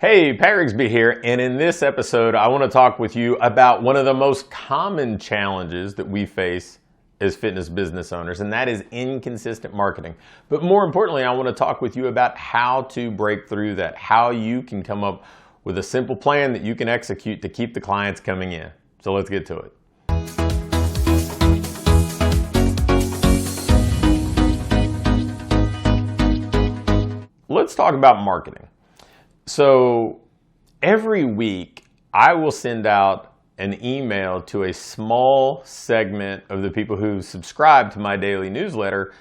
Hey, Pat Rigsby here, and in this episode, I want to talk with you about one of the most common challenges that we face as fitness business owners, and that is inconsistent marketing. But more importantly, I want to talk with you about how to break through that, how you can come up with a simple plan that you can execute to keep the clients coming in. So let's get to it. Let's talk about marketing. So every week I will send out an email to a small segment of the people who subscribe to my daily newsletter,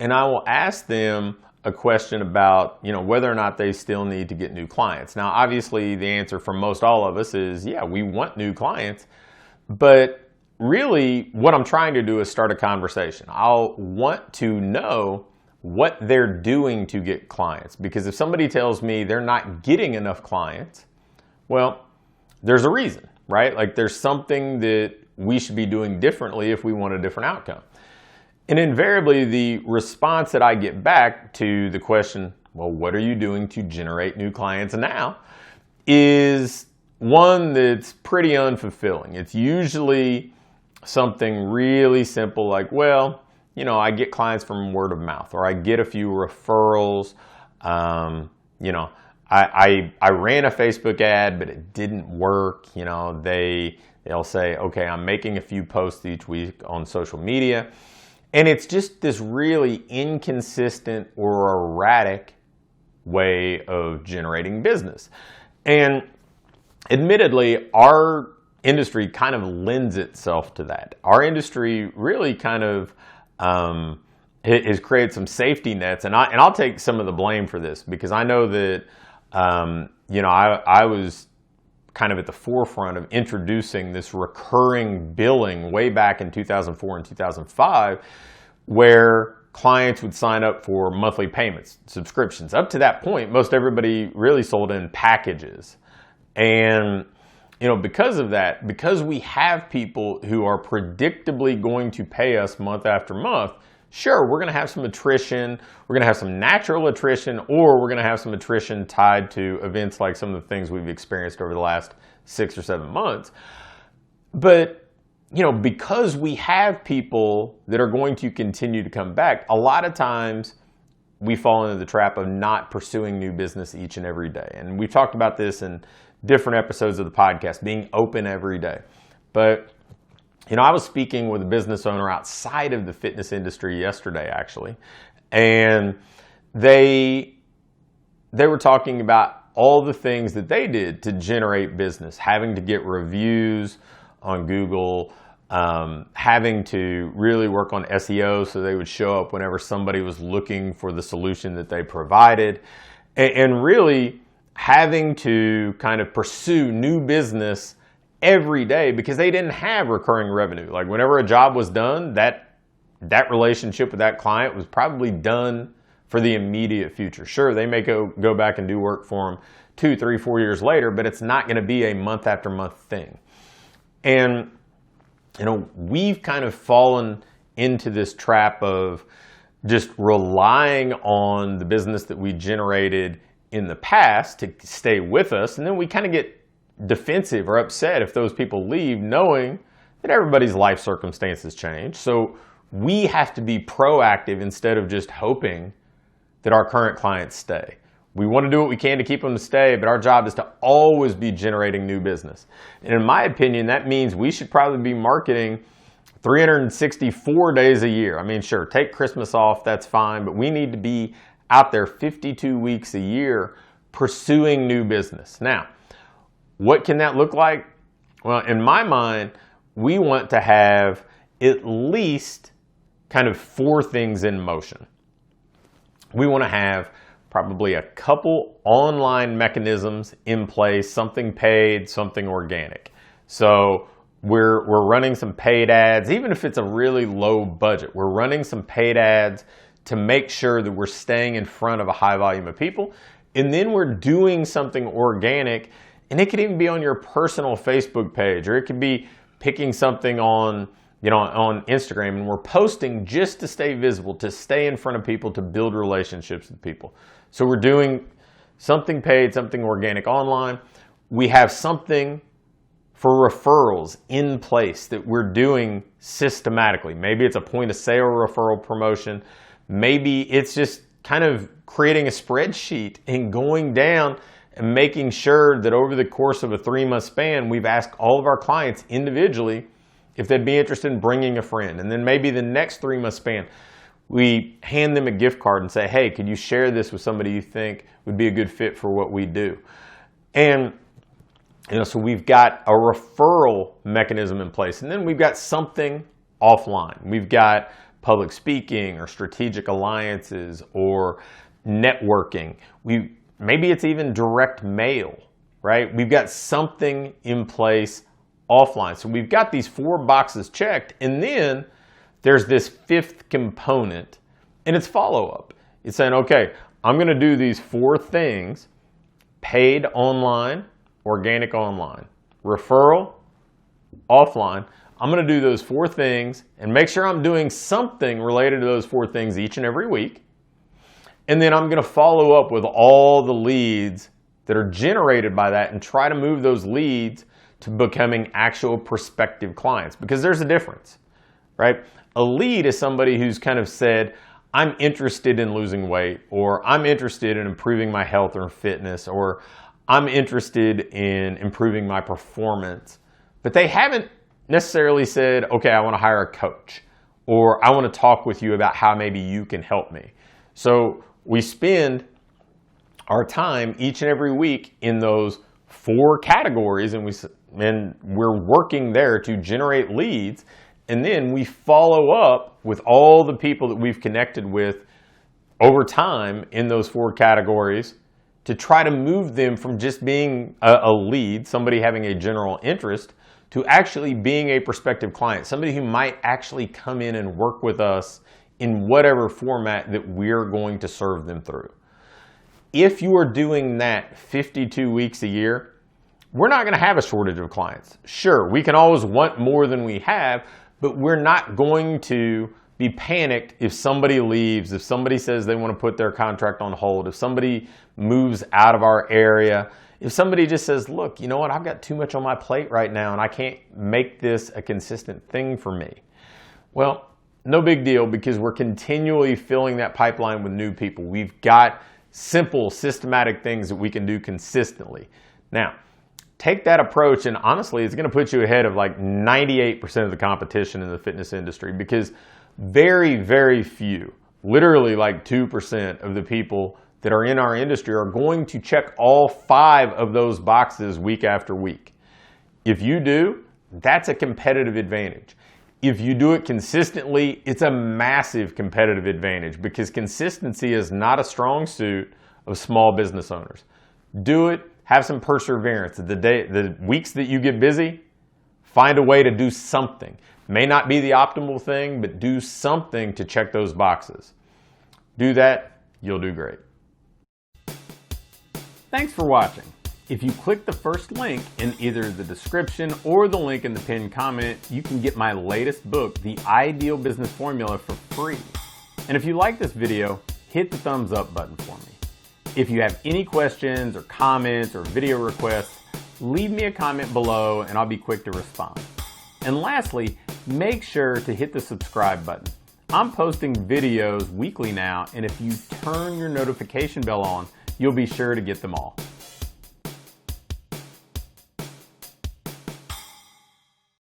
and I will ask them a question about, whether or not they still need to get new clients. Now, obviously the answer from most all of us is, yeah, we want new clients, but really what I'm trying to do is start a conversation. I'll want to know what they're doing to get clients. Because if somebody tells me they're not getting enough clients, well, there's a reason, right? Like there's something that we should be doing differently if we want a different outcome. And invariably the response that I get back to the question, well, what are you doing to generate new clients now, is one that's pretty unfulfilling. It's usually something really simple like, well, I get clients from word of mouth, or I get a few referrals. I ran a Facebook ad, but it didn't work. They'll say, okay, I'm making a few posts each week on social media. And it's just this really inconsistent or erratic way of generating business. And admittedly, our industry kind of lends itself to that. Our industry really kind of has created some safety nets, and I'll take some of the blame for this, because I know that I was kind of at the forefront of introducing this recurring billing way back in 2004 and 2005, where clients would sign up for monthly payments, subscriptions. Up to that point, most everybody really sold in packages. And because of that, because we have people who are predictably going to pay us month after month, sure, we're going to have some attrition, we're going to have some natural attrition, or we're going to have some attrition tied to events like some of the things we've experienced over the last 6 or 7 months. But, because we have people that are going to continue to come back, a lot of times we fall into the trap of not pursuing new business each and every day. And we've talked about this in different episodes of the podcast, being open every day. But, I was speaking with a business owner outside of the fitness industry yesterday, actually, and they were talking about all the things that they did to generate business, having to get reviews on Google, having to really work on SEO so they would show up whenever somebody was looking for the solution that they provided, and really having to kind of pursue new business every day because they didn't have recurring revenue. Like whenever a job was done, that relationship with that client was probably done for the immediate future. Sure, they may go back and do work for them 2, 3, 4 years later, but it's not going to be a month after month thing. And we've kind of fallen into this trap of just relying on the business that we generated in the past to stay with us, and then we kind of get defensive or upset if those people leave, knowing that everybody's life circumstances change. So we have to be proactive instead of just hoping that our current clients stay. We want to do what we can to keep them to stay, but our job is to always be generating new business. And in my opinion, that means we should probably be marketing 364 days a year. I mean, sure, take Christmas off, that's fine, but we need to be out there 52 weeks a year pursuing new business. Now, what can that look like? Well, in my mind, we want to have at least kind of 4 things in motion. We want to have probably a couple online mechanisms in place, something paid, something organic. So we're running some paid ads, even if it's a really low budget. We're running some paid ads to make sure that we're staying in front of a high volume of people. And then we're doing something organic, and it could even be on your personal Facebook page, or it could be picking something on Instagram, and we're posting just to stay visible, to stay in front of people, to build relationships with people. So we're doing something paid, something organic online. We have something for referrals in place that we're doing systematically. Maybe it's a point of sale referral promotion. Maybe it's just kind of creating a spreadsheet and going down and making sure that over the course of a 3-month span, we've asked all of our clients individually if they'd be interested in bringing a friend. And then maybe the next 3-month span, we hand them a gift card and say, hey, could you share this with somebody you think would be a good fit for what we do? And so we've got a referral mechanism in place. And then we've got something offline. We've got public speaking or strategic alliances or networking. Maybe it's even direct mail, right? We've got something in place offline. So we've got these 4 boxes checked, and then there's this 5th component, and it's follow-up. It's saying, okay, I'm going to do these 4 things: paid online, organic online, referral, offline. I'm going to do those 4 things and make sure I'm doing something related to those 4 things each and every week. And then I'm going to follow up with all the leads that are generated by that and try to move those leads to becoming actual prospective clients, because there's a difference, right? A lead is somebody who's kind of said, I'm interested in losing weight, or I'm interested in improving my health or fitness, or I'm interested in improving my performance. But they haven't necessarily said, okay, I want to hire a coach, or I want to talk with you about how maybe you can help me. So we spend our time each and every week in those 4 categories, and we're working there to generate leads. And then we follow up with all the people that we've connected with over time in those 4 categories to try to move them from just being a lead, somebody having a general interest, to actually being a prospective client, somebody who might actually come in and work with us in whatever format that we're going to serve them through. If you are doing that 52 weeks a year, we're not going to have a shortage of clients. Sure, we can always want more than we have, but we're not going to be panicked if somebody leaves, if somebody says they want to put their contract on hold, if somebody moves out of our area, if somebody just says, look, you know what, I've got too much on my plate right now and I can't make this a consistent thing for me. Well, no big deal, because we're continually filling that pipeline with new people. We've got simple, systematic things that we can do consistently. Now, take that approach, and honestly, it's going to put you ahead of like 98% of the competition in the fitness industry, because very, very few, literally like 2% of the people that are in our industry are going to check all 5 of those boxes week after week. If you do, that's a competitive advantage. If you do it consistently, it's a massive competitive advantage, because consistency is not a strong suit of small business owners. Do it, have some perseverance. The weeks that you get busy, find a way to do something. May not be the optimal thing, but do something to check those boxes. Do that, you'll do great. Thanks for watching. If you click the first link in either the description or the link in the pinned comment, you can get my latest book, The Ideal Business Formula, for free. And if you like this video, hit the thumbs up button for me. If you have any questions or comments or video requests, leave me a comment below and I'll be quick to respond. And lastly, make sure to hit the subscribe button. I'm posting videos weekly now, and if you turn your notification bell on, you'll be sure to get them all.